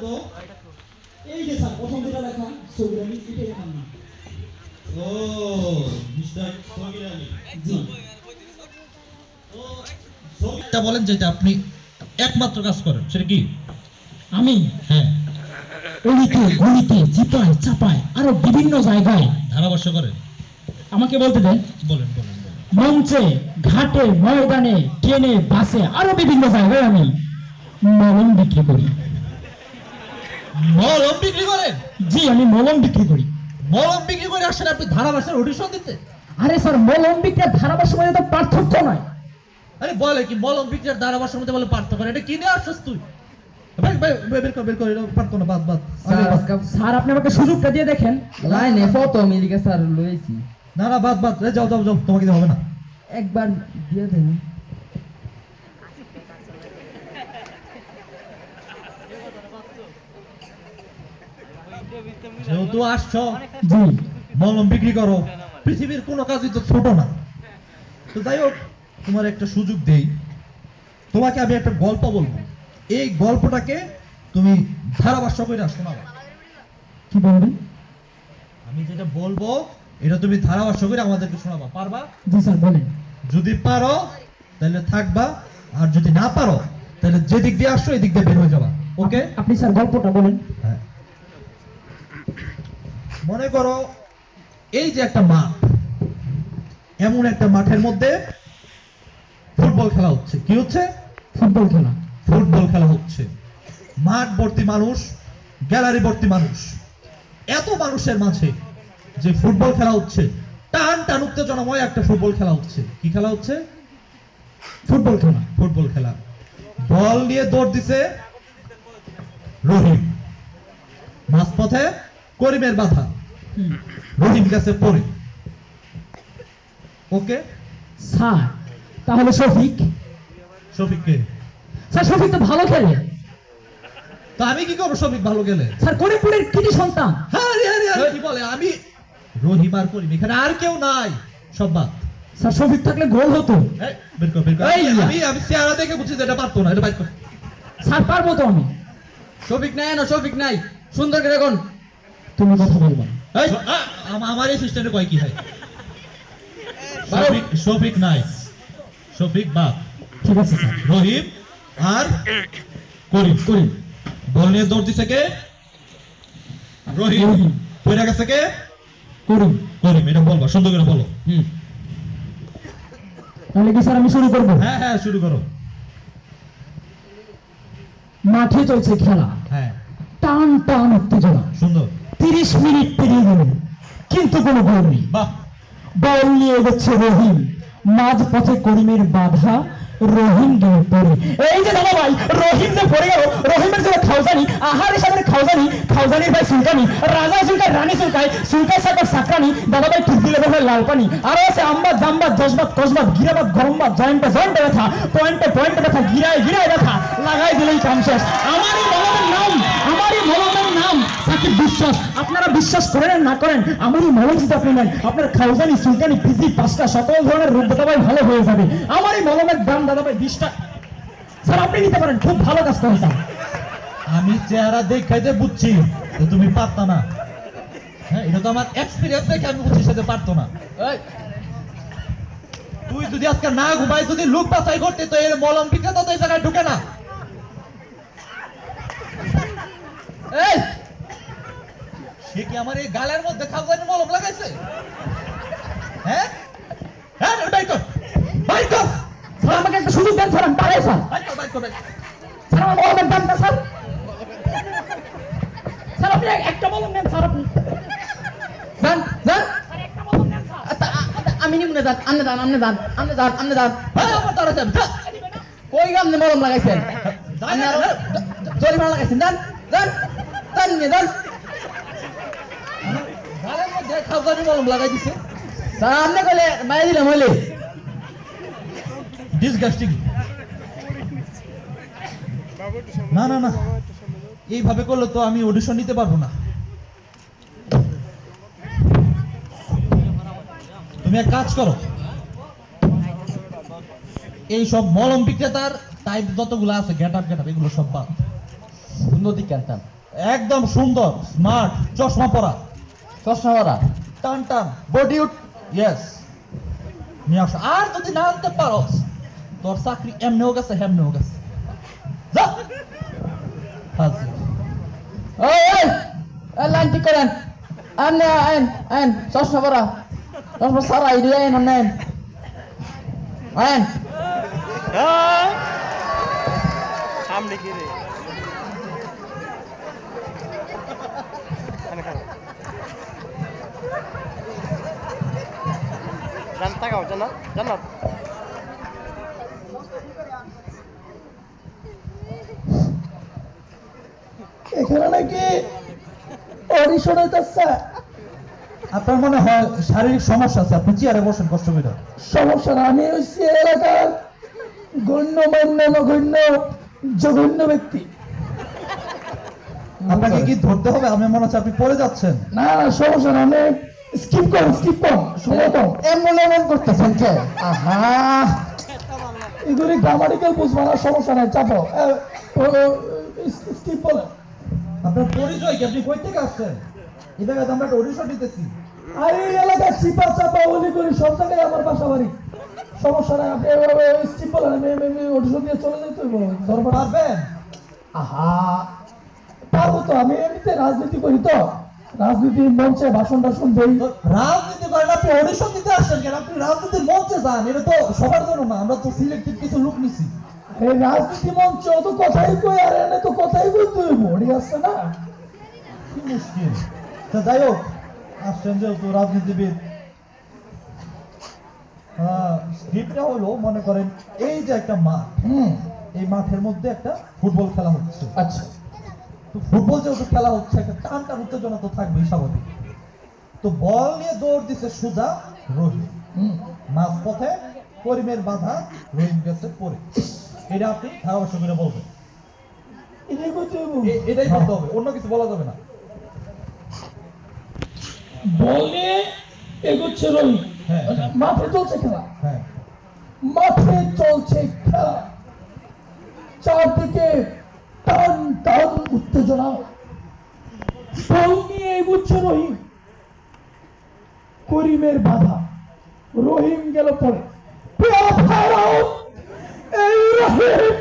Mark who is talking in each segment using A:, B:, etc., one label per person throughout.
A: তো এই যে স্যার প্রথম যেটা লেখা সৌদি আলী এটাই লেখার নাম।
B: ও মিস্টার সগির আলী।
A: জি
B: ও সগিরটা বলেন যেটা আপনি একমাত্র কাজ করেন সেটা কি?
A: আমি
B: হ্যাঁ,
A: অলিতে গলিতে চিপায় চাপায় আরো বিভিন্ন জায়গায়
B: ধারাভাষ্য করেন।
A: আমাকে বলতে দেন।
B: বলেন বলেন বলেন।
A: মঞ্চে ঘাটে ময়দানে ট্রেনে বাসে আরো বিভিন্ন জায়গায় আমি মলম বিক্রি করি।
B: মলম বিক্রি করেন?
A: জি আমি মলম বিক্রি করি।
B: মলম বিক্রি করে আসেন আপনি ধারাভাষ্যের অডিশন দিতে?
A: আরে স্যার মলম বিক্রি আর ধারাভাষ্যের মধ্যে তো পার্থক্য নয়।
B: আরে বলে কি মলম বিক্রি আর ধারাভাষ্যের মধ্যে বলে পার্থক্য করে? এটা কি নিয়ে আসছিস তুই? ভাই ভাই বের কর এটা পারতো না, বাদ বাদ।
A: স্যার আপনি আমাকে সুযোগটা দিয়ে দেখেন।
C: লাইনে ফটো আমেরিকা স্যার লইছি
B: না না বাদ বাদ, যাও যাও যাও, তোমাকে দিয়ে হবে না।
C: একবার দিয়ে দেন।
B: যেহেতু আসছো
A: জি
B: মলম বিক্রি করো, পৃথিবীর কোনো কাজই তো ছোট না। তো যাই হোক, তোমার একটা সুযোগ দেই, তোমাকে আমি একটা গল্প বলবো, এই গল্পটাকে তুমি ধারাভাষ্য করে শোনাবা।
A: কি বলবেন?
B: আমি যেটা বলবো এটা তুমি ধারাভাষ্য করে আমাদেরকে শোনাবা, পারবা?
A: জি স্যার বলেন।
B: যদি পারো তাহলে থাকবা, আর যদি না পারো তাহলে যে দিক দিয়ে আসছো এই দিক দিয়ে বের হয়ে যাবা। ওকে?
A: আপনি স্যার গল্পটা বলেন।
B: হ্যাঁ, মনে করো এই যে একটা মাঠ, এমন একটা মাঠের মধ্যে ফুটবল খেলা হচ্ছে। কি হচ্ছে?
A: ফুটবল খেলা।
B: ফুটবল খেলা হচ্ছে। মাঠ ভর্তি মানুষ, গ্যালারি ভর্তি মানুষ। এত মানুষের মাঝে যে ফুটবল খেলা হচ্ছে, টান টান উত্তেজনাময় একটা ফুটবল খেলা হচ্ছে। কি খেলা হচ্ছে?
A: ফুটবল খেলা।
B: ফুটবল খেলা। বল নিয়ে দৌড় দিছে রহিম, মাঝপথে করিমের বাধা, রহিম গেছে পড়ে। ওকে?
A: স্যার তাহলে শফিক?
B: শফিককে?
A: স্যার শফিক তো ভালো খেলে।
B: তো আমি কি করবো শফিক ভালো গেলে?
A: স্যার করিমপুরের কৃতি সন্তান।
B: হ্যাঁ রে রে, আরে কি বলে, আমি রহিম আর করিম, এখানে আর কেউ নাই, সব বাদ।
A: স্যার শফিক থাকলে গোল হতো।
B: এই, বের কর বের কর।
A: এই,
B: আমি চেহারা দেখে বুঝছি যে এটা পারতো না, এটা বাইর কর।
A: স্যার পারবো তো আমি।
C: শফিক নাই না, শফিক নাই, সুন্দর করে এখন
A: তুমি কথা বলবা।
B: এই, আমার এই সিস্টেমে কয় কি হয়? শফিক নাই, শফিক বাদ,
A: ঠিক আছে স্যার।
B: রহিম আর করিম।
A: করিম।
B: বল নিয়ে দৌড় দিছে কে? রহিম।
A: রহিম।
B: পড়ে গেছে কে?
A: করিম।
B: করিম। এটা বলবা, সুন্দর করে বলো।
A: তাহলে কি স্যার আমি শুরু করবো?
B: হ্যাঁ হ্যাঁ, শুরু করো।
A: মাঠে চলছে খেলা,
B: হ্যাঁ,
A: টান টান উত্তেজনা।
B: সুন্দর।
A: 30 মিনিট পেরিয়ে গেল কিন্তু কোনো গোল নেই।
B: বাহ।
A: বল নিয়ে এগোচ্ছে রহিম, মাঝ পথে করিমের বাধা, রহিম গিয়ে পড়ে। এই যে দাদা ভাই, রহিম যে পড়ে গেল, রহিমের যে খাউজানি, আহারের সামনে খাউজানি, খাউজানির ভাই সুলকানি, রাজা সুলকায় রানী সুলকায়, সুলকায় সাকার সাকরানি, দাদা ভাই ঠিক দিলে বলে লাল পানি। আরো আছে আমবাদ জামবাদ জজবাদ কসবাদ গিরাবাদ গরমবাদ জয়েন্টে জয়েন্টে ব্যথা, পয়েন্টে পয়েন্টে ব্যথা, গিরায় গিরায় ব্যথা, লাগাই দিলেই কাম শেষ। আমারই মলমের নাম, আমারই মলমের নাম সাকিব বিশ্বাস। আপনারা বিশ্বাস করেন না করেন, আমারই মলম যদি আপনি নেন, আপনার খাউজানি সুলকানি পিজি পাঁচটা সকল ধরনের রোগ দাদা ভাই ভালো হয়ে যাবে। আমারই মলমের দাম দাদা ভাই 20 টাকা। স্যার আপনি নিতে পারেন, খুব ভালো কাজ করেন স্যার।
B: আমি চেহারা দেখাইতে বুঝছি যে তুমি পারতা না। হ্যাঁ, এটা তো আমার এক্সপেরিয়েন্স দেখে আমি বুঝছি সেটা পারতো না। এই, তুই যদি আজকে না ঘুমাই, যদি লুক বাছাই করতে, তো এর মলম বিক্রেতা তো এই জায়গায় ঢুকে না। এই, সে কি আমার এই গালের মধ্যে খাওয়ানোর মলম লাগাইছে? হ্যাঁ হ্যাঁ, বাইর কর বাইর কর।
A: স্যার আমাকে একটা সুযোগ দেন স্যার, আমি পারে স্যার।
B: বাইর কর বাইর কর বাইর কর।
A: স্যার আমার মলমের দামটা স্যার, স্যার আপনি একটা মলম নেন স্যার, আপনি
C: যান যান।
A: স্যার একটা মলম নেন স্যার।
C: আমি নিব না, যান আমনে যান আমনে যান আমনে যান আমনে যান।
B: হ্যাঁ, আমার তারা যাবে, যা।
C: কই গামনে মলম লাগাইছেন?
B: যাই না, না।
C: জরিমানা লাগাইছেন, যান যান যান নিয়ে যান।
B: গালের মধ্যে খাওয়ানোর মলম লাগাই দিছে।
C: স্যার আমনে কইলে মাই দিলাম হইলে।
B: ডিসগাস্টিং। না না না, এইভাবে করলে তো আমি অডিশন নিতে পারবো না। তুমি এক কাজ করো, এই সব মলম বিক্রেতার টাইপ যতগুলো আছে, গেট আপ এগুলো সব বাদ।
C: নদী কেনতাম
B: একদম সুন্দর স্মার্ট চশমা পরা
C: চশমা পরা
B: টান টান বডি ইয়েস নিয়ে আসো আর যদি না আনতে পারো তোর চাকরি এমনিও গেছে হেমনিও গেছে যা হাজির
C: ওই ওই লাইন ঠিক করেন আন আন আন চশমা পরা চশমা সারা ইডিয়া আন আন আন
D: সামনে কি রে জানতা গাও জানা জানা
A: এখানে নাকি অডিশন হইতেছে।
B: আপনার মনে হয় শারীরিক সমস্যা আছে আপনি চেয়ারে বসেন কষ্ট করে
A: সমস্যা না, আমি হচ্ছি এলাকার গণ্যমান্য নগণ্য জঘন্য ব্যক্তি।
B: আপনাকে কি ধরতে হবে আমি মনে হচ্ছে আপনি পড়ে যাচ্ছেন
A: না না সমস্যা না, আমি স্কিপ কম সময় কম।
C: এমন এমন করতেছেন কে
A: আহা এগুলি গ্রামাটিক্যাল বুঝবো না, সমস্যা নাই, চাপো স্কিপ বলে।
B: আপনার পরিচয় কি আপনি কই থেকে আসছেন এই জায়গায় তো আমরা একটা অডিশন দিতেছি
A: আর এই এলাকায় চিপা চাপা অলি গলি সব জায়গায় আমার বাসা বাড়ি, সমস্যা নাই। আপনি স্কিপ বলেন, আমি অডিশন দিয়ে চলে যাই। তুই ধরবো না।
B: পারবেন
A: আহা পারবো তো, আমি এমনিতে রাজনীতি করি তো, রাজনীতি মঞ্চে ভাষণ টাষণ দেই।
B: তো রাজনীতি করেন আপনি অডিশন দিতে আসছেন কেন আপনি রাজনীতির মঞ্চে যান এটা তো সবার জন্য না আমরা তো সিলেক্টেড কিছু লোক নিছি
A: এই রাজনীতি মঞ্চে অত কথাই কই, আর এনে তো কথাই বলতে হইব, ঠিক আছে না?
B: কি মুশকিল তা যাই হোক আসছেন যেহেতু রাজনীতিবিদ স্ক্রিপ্টটা হলো মনে করেন এই যে একটা মাঠ এই মাঠের মধ্যে একটা ফুটবল খেলা হচ্ছে
A: আচ্ছা
B: তো ফুটবল যেহেতু খেলা হচ্ছে একটা টান টান উত্তেজনা তো থাকবেই স্বাভাবিক তো বল নিয়ে দৌড় দিচ্ছে সুজা রহিম মাঝ পথে করিমের বাধা রহিম গেছে পরে এটা আপনি ধারাভাষ্য করে বলবেন
A: এটাই করতে হইব।
B: এটাই বলতে হবে অন্য কিছু বলা যাবে না
A: বলে এগোচ্ছে রবি,
B: হ্যাঁ, হ্যাঁ।
A: মাঠে চলছে খেলা,
B: হ্যাঁ
A: মাঠে চলছে খেলা, চারদিকে টান টান উত্তেজনা, বল নিয়ে এগোচ্ছে রহিম, করিমের বাধা, রহিম গেল পরে, এই রহিম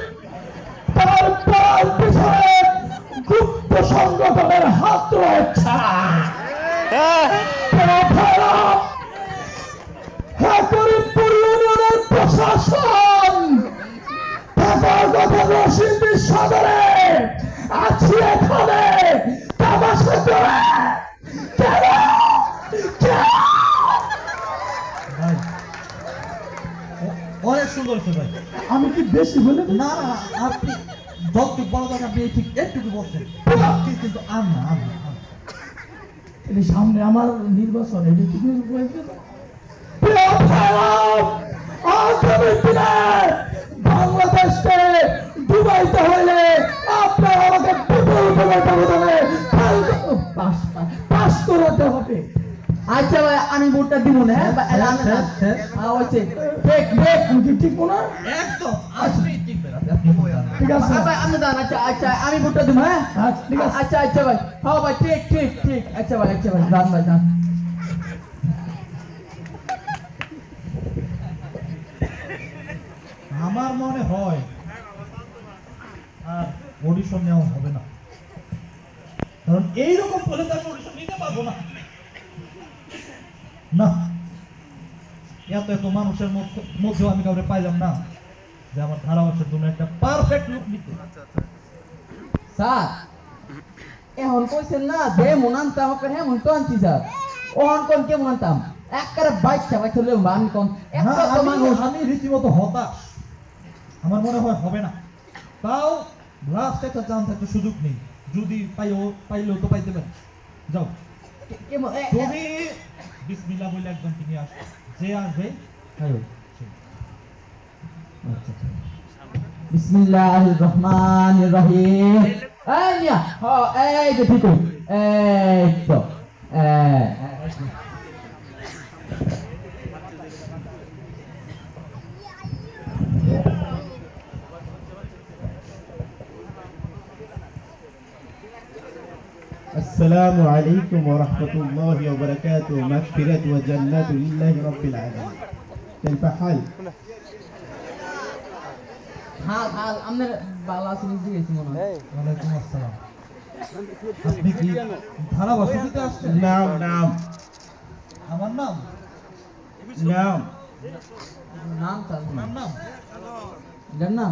A: তার পার পিছনে গুপ্ত সংগঠনের হাত রয়েছে। করিমপুর ইউনিয়নের প্রশাসন রশিদ সদরে আছি এখানে তামাশা করে কেন
B: ভাই অনেক সুন্দর হচ্ছে ভাই
A: আমি কি বেশি বলে দিই?
B: না না আপনি যতটুকু বলা দরকার আপনি ঠিক একটুকু বলছেন কিন্তু আর না আর না
A: এটা সামনে আমার নির্বাচন, এটা কি বাংলাদেশকে ডুবাইতে হলে আপনার আমাকে বিপুল ব্যবধানে পাস করাতে হবে।
C: আচ্ছা ভাই আমি ভোটটা দিব না হ্যাঁ
A: ঠিক না?
B: একদম আপনি ঠিক আপনি
A: ঠিক আছে
C: ভাই আপনি দান আচ্ছা আচ্ছা আমি ভোটটা দিব হ্যাঁ
A: আচ্ছা, ঠিক আছে।
C: আচ্ছা আচ্ছা ভাই হ্যাঁ ভাই ঠিক ঠিক ঠিক আচ্ছা ভাই দান ভাই দান
B: আমার মনে হয় আর অডিশন নেওয়া হবে না কারণ এইরকম বলে তো আমি অডিশন নিতে পারবো না না এত এত মানুষের মধ্যেও আমি কাউকে পাইলাম না যে আমার ধারাভাষ্যের জন্য একটা পারফেক্ট লুক নিতে
C: স্যার এখন কইছেন না যে মন আনতাম আপনার হ্যাঁ মন তো আনছি স্যার ওহন কোন কে মন আনতাম একবারে বাইকটা বাইক চলে আমি কোন
B: না,
C: এত মানুষ
B: আমি রীতিমতো হতাশ আমার মনে হয় হবে না তাও লাস্ট একটা চান্স একটা সুযোগ নেই যদি পাইলেও তো পাইতে পারি যাও তুমি বিসমিল্লাহ বলে একজনকে নিয়ে আসো যে আসবে তাই হোক
C: বিসমিল্লাহির রহমানির রহিম এই মিয়া এই যে ঠিক এই তো
E: السلام عليكم ورحمة الله وبركاته مغفرة وجنة لله رب العالمين كيف حال؟
C: হাল হাল আপনার বালা সিরিজ দিয়েছি মনে হয়
D: এই
B: ওয়ালাইকুম আসসালাম। আপনি কি ধারাবাহিক দিতে আসছেন?
E: نعم نعم
B: আমার নাম
E: نعم
C: নাম তার
B: আমার নাম
C: এটার নাম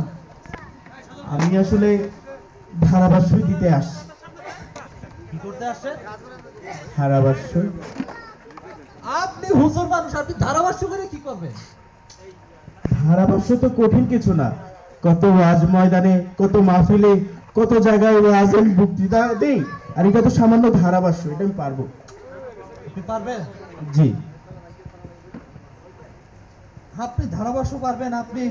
E: আমি আসলে ধারাভাষ্য দিতে আসছি
B: কি করতে আসছেন?
E: ধারাভাষ্য
B: আপনি হুজুর মানুষ, আপনি ধারাভাষ্য করে কি করবেন?
E: ধারাভাষ্য তো কঠিন কিছু না, কত ওয়াজ ময়দানে, কত মাহফিলে, কত জায়গায় ওয়াজের বক্তৃতা দেই, আর এটা তো সামান্য ধারাভাষ্য, এটা আমি পারবো।
B: আপনি পারবেন?
E: জি
B: আপনি ধারাভাষ্য পারবেন? আপনি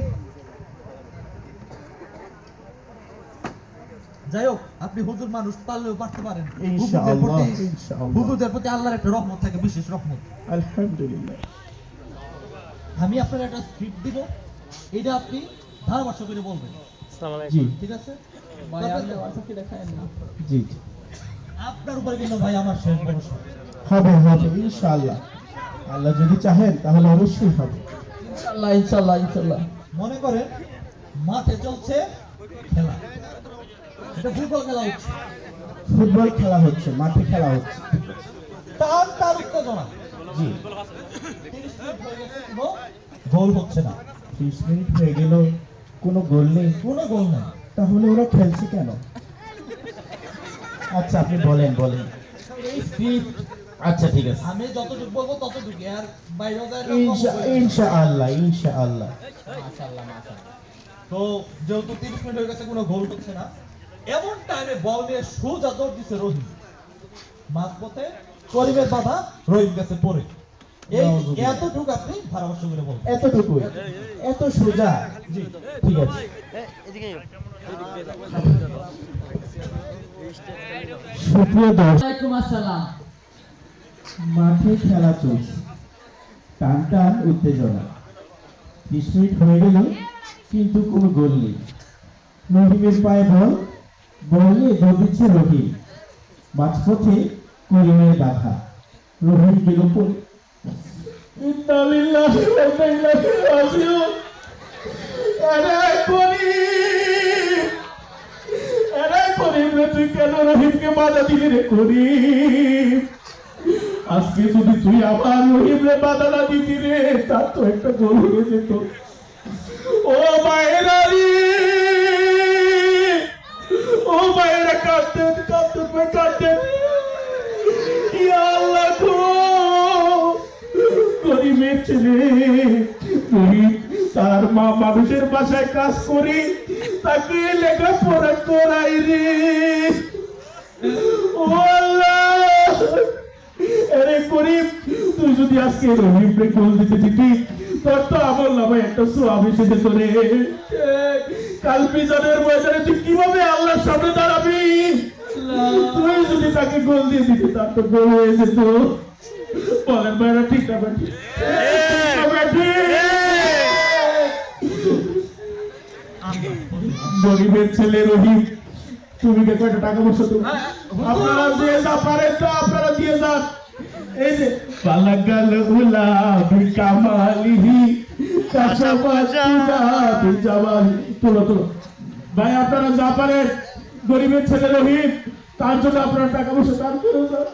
B: যাই হোক, আপনি হুজুর মানুষ, পারলেও পারতে পারেন।
E: ইনশাআল্লাহ,
B: হুজুরদের প্রতি-
E: ইনশাআল্লাহ।
B: হুজুরদের প্রতি আল্লাহর একটা রহমত থাকে, বিশেষ রহমত।
E: আলহামদুলিল্লাহ।
B: আমি আপনার একটা স্ক্রিপ্ট দিব, এটা আপনি ধারাভাষ্য করে বলবেন,
D: আসসালামু
E: জি
D: আলাইকুম
B: ঠিক আছে?
C: ভাই
B: তবে
C: আপনি হোয়াটসঅ্যাপে দেখায়েন না
E: জি
B: আপনার উপরে কিন্তু ভাই আমার শেষ ভরসা।
E: হবে হবে ইনশাআল্লাহ, আল্লাহ যদি চাহেন তাহলে অবশ্যই হবে।
C: ইনশাআল্লাহ ইনশাআল্লাহ ইনশাআল্লাহ
B: মনে করেন মাঠে চলছে খেলা, এটা ফুটবল খেলা হচ্ছে,
E: ফুটবল খেলা হচ্ছে, মাঠে খেলা হচ্ছে।
B: তার তার উত্তেজনা,
E: জি
B: 30 মিনিট হয়ে গেছে, কোনো গোল হচ্ছে না,
E: 30 মিনিট হয়ে গেল, কোনো গোল নেই,
B: কোনো গোল নেই।
E: তাহলে ওরা খেলছে কেন? আচ্ছা আপনি বলেন বলেন।
B: এই স্ক্রিপ্ট
E: আচ্ছা ঠিক আছে,
B: আমি যতটুকু বলবো ততটুকু, আর বাইরেও যায় না, কমও যায় না।
E: ইনশাআল্লাহ ইনশাআল্লাহ।
C: মাশাআল্লাহ মাশাআল্লাহ
B: তো যেহেতু 30 মিনিট হয়ে গেছে, কোনো গোল হচ্ছে না, এমন টাইমে বল নিয়ে সোজা দৌড় দিছে রহিম, মাঝপথে করিমের বাধা, রহিম গেছে পড়ে। এই এতটুকু আপনি ধারাভাষ্য করে বলবেন।
E: এতটুকু, এত সোজা?
B: জি
E: ঠিক আছে।
D: এদিকে
E: সুপ্রিয় দর্শক,
C: ওয়ালাইকুম আসসালাম
E: মাঠে খেলা চলছে, টান টান উত্তেজনা, 30 মিনিট হয়ে গেল কিন্তু কোনো গোল নেই। রহিমের পায়ে বল, বলে দৌড় দিচ্ছে রহিম, মাঝপথে করিমের বাধা, রহিম গেল পড়ে। ইন্না লিল্লাহি ওয়া ইন্না ইলাইহি রাজিউন। আরে করিম, আরে করিম রে, তুই কেন রহিমকে বাধা দিলি রে করিম? আজকে যদি তুই আবার রহিমরে বাধা না দিতি রে, তার তো একটা গোল হয়ে যেত। ও মায়েরা রে, ও মায়েরা কাঁদতেন কাঁদতেন ভাই কাঁদতেন। ইয়া আল্লাহ গো, গরিবের ছেলে রহিম, তার মা মানুষের বাসায় কাজ করি, তাকে লেখাপড়া করাই রে। ও আল্লাহ, আরে করিম, তুই যদি আজকে রহিমকে গোল দিতে দিতি, তোর তো আমার নামে একটা সোয়াব এসে যেত রে। কাল বিজনের ময়দানে তুই কিভাবে আল্লাহর সামনে দাঁড়াবি? তুই যদি তাকে গোল দিয়ে দিতি, তার তো গোল হয়ে যেত। বলেন ভাইরা, ঠিক না বেটি? ঠিক না বেটি? গরিবের ছেলে রহিম, তুমি দেখো একটা টাকা পয়সা দেবো, আপনারা দিয়ে যা পারেন তো আপনারা দিয়ে যান। এই যে বালাগাল উলা বিকামালিহি কাশাফাতুনা বিজামালি, তোলো তোলো ভাই, আপনারা যা পারেন, গরিবের ছেলে রহিম, তার জন্য আপনারা টাকা পয়সা দান করে যান,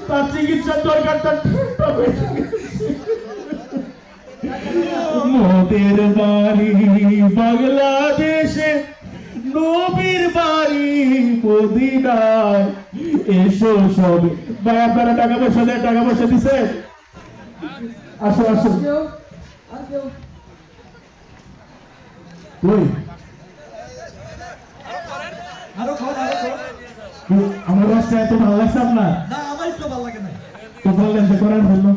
E: তার চিকিৎসার দরকার, তার মোদের বাড়ি বাংলাদেশে, নবীর বাড়ি মদিনায়, এসো সবে। ভাই আপনারা টাকা পয়সা দেন, টাকা পয়সা দিছে? আসো আসো।
C: কেউ আর কেউ
E: কই
B: আরো কর, আরো কর।
E: আমার রাস্তা এত ভালো লাগছে আপনার?
B: না, আমার একটু ভালো লাগে না।
E: তো বললেন যে করার জন্য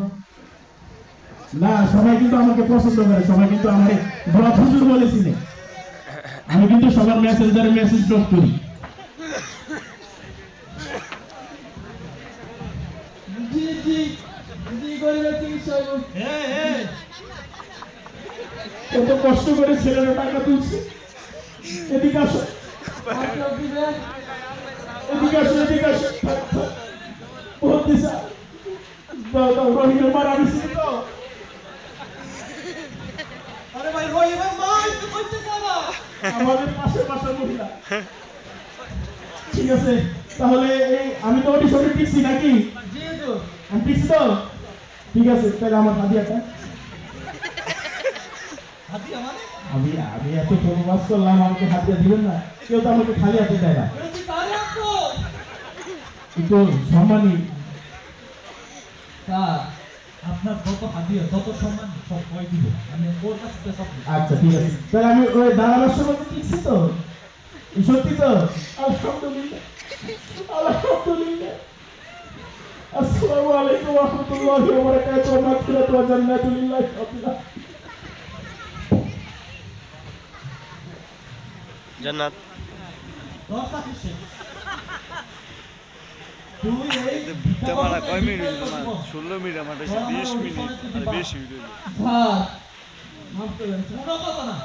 E: না, সবাই কিন্তু আমাকে পছন্দ করে, সবাই কিন্তু আমাকে ব্লক হুজুর বলেছিল। আমি কিন্তু সবার মেসেঞ্জারে মেসেজ ড্রপ করি।
C: জি জি জি গরিবের চিকিৎসা হইব।
E: কত কষ্ট করে ছেলেরা টাকা তুলছে। এদিকে আসো,
C: আর কেউ দিবেন?
E: এদিকে আসো, এদিকে আসো। সত্যি স্যার দাও দাও রহিমের মার আমি চিনি তো
B: আরে ভাই রহিমের মা একটু কইতে যাবা
E: আমাদের পাশে পাশে মহিলা ঠিক আছে তাহলে এই আমি তো অডিশনে টিকছি নাকি
B: জি তো
E: আমি টিকছি তো ঠিক আছে তাহলে আমার হাদিয়াটা
B: হাতি আমারে
E: আমি আমি এত প্রবাস করলাম আমাকে হাতিয়া দিবেন না কেউ তো আমাকে খালি হাতে দেয় না
B: এটা তুই কারে রাখবো
E: কিন্তু সম্মানী
B: স্যার আপনার যত হাদিয়া যত সম্মান সব কই দিব আমি ওর কাছ থেকে সব নিব।
E: আচ্ছা ঠিক আছে তাহলে আমি ওই দাঁড়ানোর সময় তো টিকছি তো সত্যি তো আলহামদুলিল্লাহ আলহামদুলিল্লাহ আসসালামু আলাইকুম ওয়া রাহমাতুল্লাহি ওয়া বারাকাতুহু মাগফিরাতু ওয়া জান্নাতুল লিল্লাহি রাব্বিল
D: জান্নাত
B: তোর চাকরি শেষ। তুই এই
F: ভিক্ষা মারা কয় মিনিট হইলো না 16 মিনিট আমার 20 মিনিট আর বেশি হইলো
C: স্যার মাফ করবেন স্যার।
B: পুরো কথা না